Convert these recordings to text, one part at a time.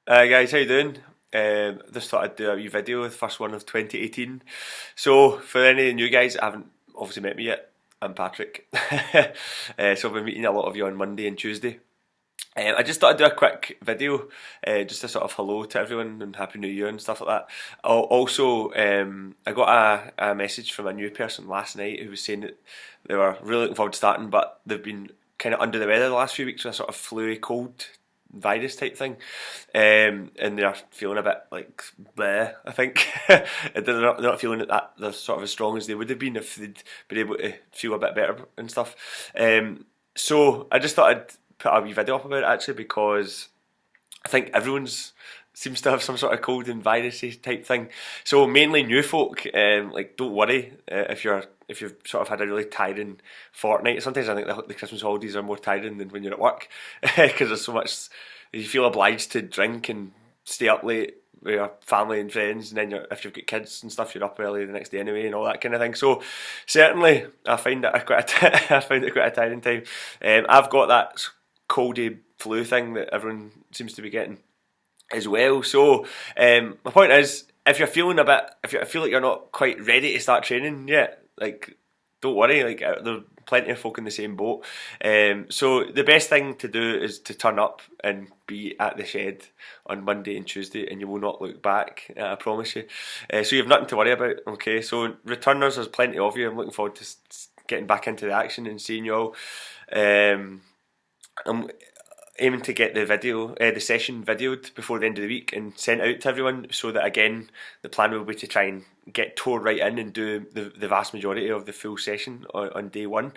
Guys, how you doing? Just thought I'd do a wee video, the first one of 2018. So, for any of the new guys that haven't obviously met me yet, I'm Patrick. So I've been meeting a lot of you on Monday and Tuesday. I just thought I'd do a quick video, just a sort of hello to everyone and Happy New Year and stuff like that. Also, I got a message from a new person last night who was saying that they were really looking forward to starting, but they've been kind of under the weather the last few weeks with a sort of flu cold virus type thing, and they're feeling a bit like bleh, I think. They're not feeling that they're sort of as strong as they would have been if they'd been able to feel a bit better and stuff. So I just thought I'd put a wee video up about it actually, because I think everyone's seems to have some sort of cold and virusy type thing. So mainly new folk, like don't worry if you've sort of had a really tiring fortnight. Sometimes I think the Christmas holidays are more tiring than when you're at work because there's so much. You feel obliged to drink and stay up late with your family and friends, and then if you've got kids and stuff, you're up early the next day anyway, and all that kind of thing. So certainly, I find it I find it quite a tiring time. I've got that coldy flu thing that everyone seems to be getting as well. So my point is, if you're feeling if you feel like you're not quite ready to start training yet, like don't worry, like there are plenty of folk in the same boat. So the best thing to do is to turn up and be at the shed on Monday and Tuesday, and you will not look back. I promise you. So you have nothing to worry about. Okay, so returners, there's plenty of you. I'm looking forward to getting back into the action and seeing you all. I'm aiming to get the session videoed before the end of the week and sent out to everyone, so that again the plan will be to try and get tore right in and do the vast majority of the full session on day one.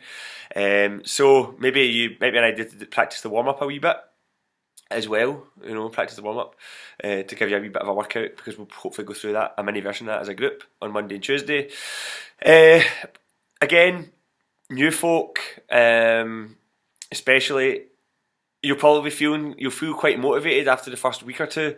So maybe I did practice the warm up a wee bit as well, practice the warm up to give you a wee bit of a workout, because we'll hopefully go through that, a mini version of that as a group on Monday and Tuesday. Again, new folk, especially, you'll feel quite motivated after the first week or two.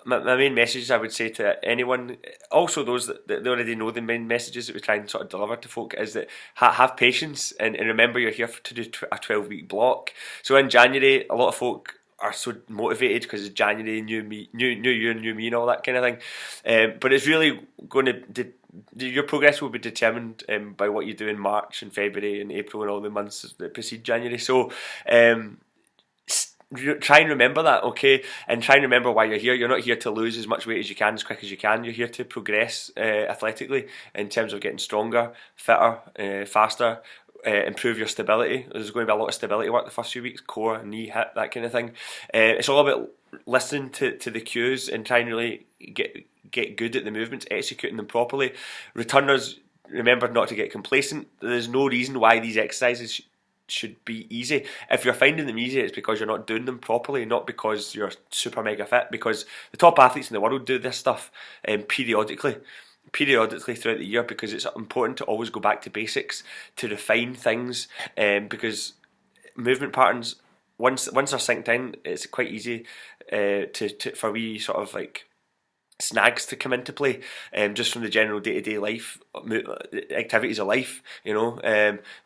My main message I would say to anyone, also those that already know the main messages that we try and sort of deliver to folk, is that have patience and remember you're here to do a 12-week block. So in January, a lot of folk are so motivated because it's January, new year, new me, and all that kind of thing. But it's really going to your progress will be determined by what you do in March and February and April and all the months that precede January. So try and remember that, okay? And try and remember why you're here. You're not here to lose as much weight as you can, as quick as you can. You're here to progress athletically in terms of getting stronger, fitter, faster, improve your stability. There's going to be a lot of stability work the first few weeks, core, knee, hip, that kind of thing. It's all about listening to the cues and trying to really get good at the movements, executing them properly. Returners, remember not to get complacent. There's no reason why these exercises should be easy. If you're finding them easy, it's because you're not doing them properly, not because you're super mega fit, because the top athletes in the world do this stuff periodically throughout the year, because it's important to always go back to basics, to refine things, because movement patterns, once they're synced in, it's quite easy for we sort of like snags to come into play, just from the general day-to-day life activities of life.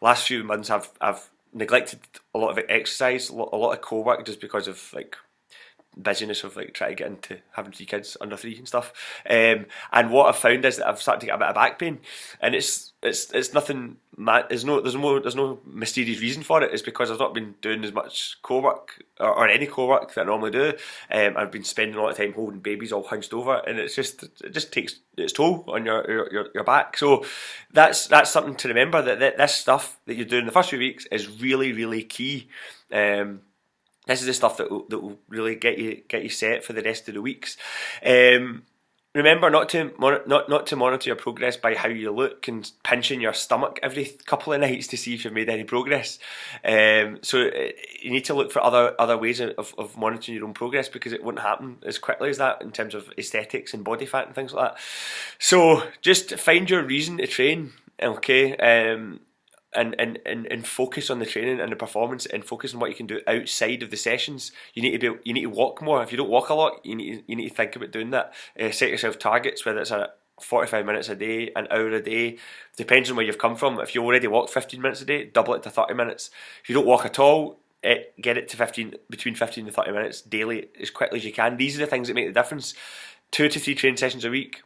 Last few months I've neglected a lot of exercise, a lot of core work, just because of like busyness of like trying to get into having 3 kids under 3 and stuff. And what I've found is that I've started to get a bit of back pain, and it's nothing mad. There's no mysterious reason for it. It's because I've not been doing as much core work or any core work that I normally do. I've been spending a lot of time holding babies all hunched over, and it just takes its toll on your back. So that's something to remember, that this stuff that you're doing the first few weeks is really, really key. This is the stuff that will really get you set for the rest of the weeks. Remember not to monitor your progress by how you look and pinching your stomach every couple of nights to see if you've made any progress. So you need to look for other ways of monitoring your own progress, because it won't happen as quickly as that in terms of aesthetics and body fat and things like that. So just find your reason to train, okay? And focus on the training and the performance, and focus on what you can do outside of the sessions. You need to walk more. If you don't walk a lot, you need to think about doing that. Set yourself targets, whether it's 45 minutes a day, an hour a day, depends on where you've come from. If you already walk 15 minutes a day, double it to 30 minutes. If you don't walk at all, get it to between 15 and 30 minutes daily as quickly as you can. These are the things that make the difference. 2 to 3 training sessions a week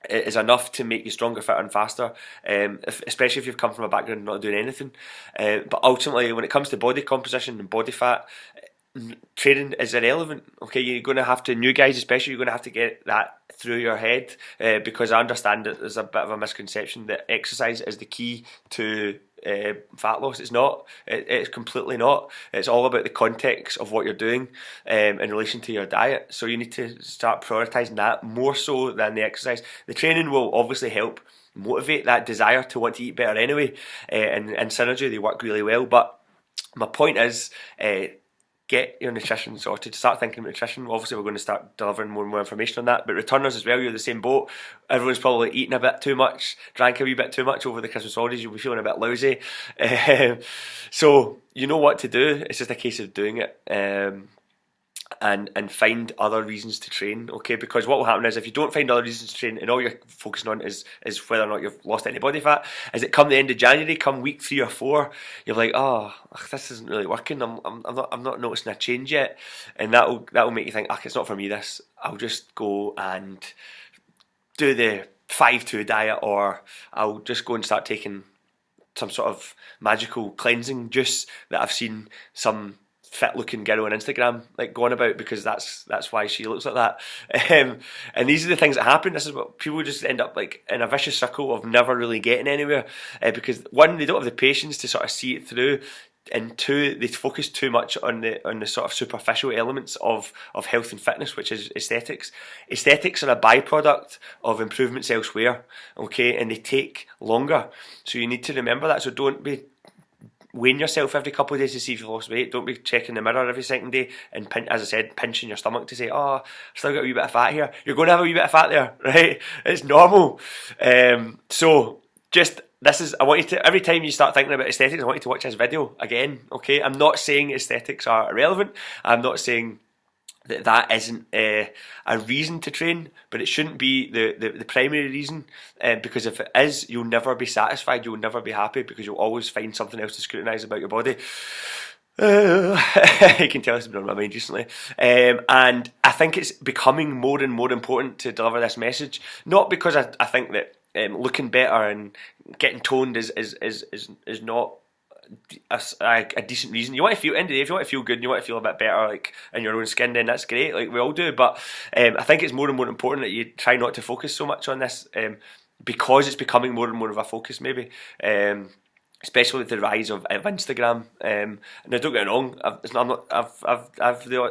is enough to make you stronger, fitter and faster, especially if you've come from a background of not doing anything. But ultimately, when it comes to body composition and body fat, training is irrelevant. Okay, you're going to have to, new guys especially, you're going to have to get that through your head, because I understand that there's a bit of a misconception that exercise is the key to fat loss. It's not. It's completely not. It's all about the context of what you're doing in relation to your diet. So you need to start prioritising that more so than the exercise. The training will obviously help motivate that desire to want to eat better anyway, and synergy, they work really well. But my point is, get your nutrition sorted. Start thinking about nutrition. Obviously, we're going to start delivering more and more information on that. But returners as well, you're the same boat. Everyone's probably eaten a bit too much, drank a wee bit too much over the Christmas holidays. You'll be feeling a bit lousy. So you know what to do. It's just a case of doing it. And find other reasons to train, okay? Because what will happen is, if you don't find other reasons to train and all you're focusing on is whether or not you've lost any body fat, is it come the end of January, come week 3 or 4, you're like, oh, this isn't really working. I'm not noticing a change yet, and that'll make you think, it's not for me. This, I'll just go and do the 5-2 diet, or I'll just go and start taking some sort of magical cleansing juice that I've seen some fit looking girl on Instagram like going about, because that's why she looks like that. And these are the things that happen. This is what people just end up like in a vicious circle of never really getting anywhere, because one, they don't have the patience to sort of see it through, and two, they focus too much on the sort of superficial elements of health and fitness, which is aesthetics. Aesthetics are a byproduct of improvements elsewhere, okay, and they take longer. So you need to remember that. So don't be weighing yourself every couple of days to see if you've lost weight. Don't be checking the mirror every second day and, as I said, pinching your stomach to say, oh, I've still got a wee bit of fat here. You're going to have a wee bit of fat there, right? It's normal. So just, I want you to, every time you start thinking about aesthetics, I want you to watch this video again, okay? I'm not saying aesthetics are irrelevant. I'm not saying that isn't a reason to train, but it shouldn't be the primary reason, because if it is, you'll never be satisfied, you'll never be happy, because you'll always find something else to scrutinise about your body. You can tell it's been on my mind recently, and I think it's becoming more and more important to deliver this message, not because I think that looking better and getting toned is not a decent reason. You want to feel, end of the day, if you want to feel good and you want to feel a bit better, like in your own skin, then that's great, like we all do. But I think it's more and more important that you try not to focus so much on this, because it's becoming more and more of a focus, maybe. Especially with the rise of Instagram. Now, don't get me wrong,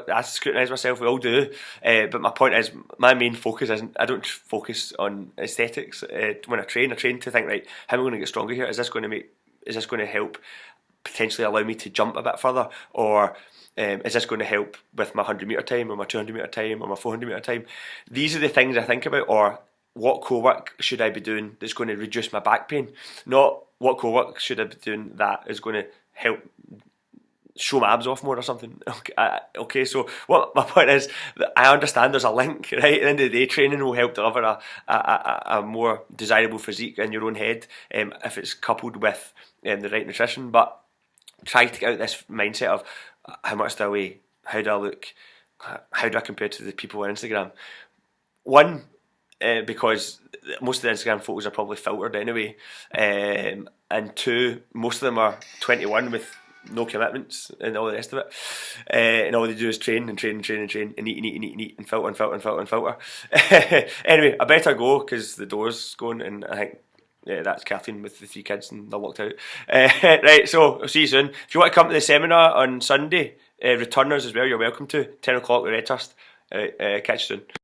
I scrutinise myself, we all do. But my point is, my main focus isn't, I don't focus on aesthetics when I train. I train to think, right, how am I going to get stronger here? Is this going to help potentially allow me to jump a bit further, or is this going to help with my 100 metre time, or my 200 metre time, or my 400 metre time? These are the things I think about. Or what core work should I be doing that's going to reduce my back pain? Not what core work should I be doing that is going to help show my abs off more or something. Okay, so what my point is, that I understand there's a link, right? At the end of the day, training will help deliver a more desirable physique in your own head, if it's coupled with the right nutrition. But try to get out this mindset of how much do I weigh, how do I look, how do I compare to the people on Instagram. One, because most of the Instagram photos are probably filtered anyway, and two, most of them are 21 with no commitments and all the rest of it, and all they do is train and train and train and train and eat and eat and eat and eat and filter and filter and filter and filter. Anyway, I better go because the door's going, and I think that's Kathleen with the 3 kids and they're locked out. Right, so I'll see you soon. If you want to come to the seminar on Sunday, returners as well, you're welcome to. 10 o'clock at Redhurst. Catch you soon.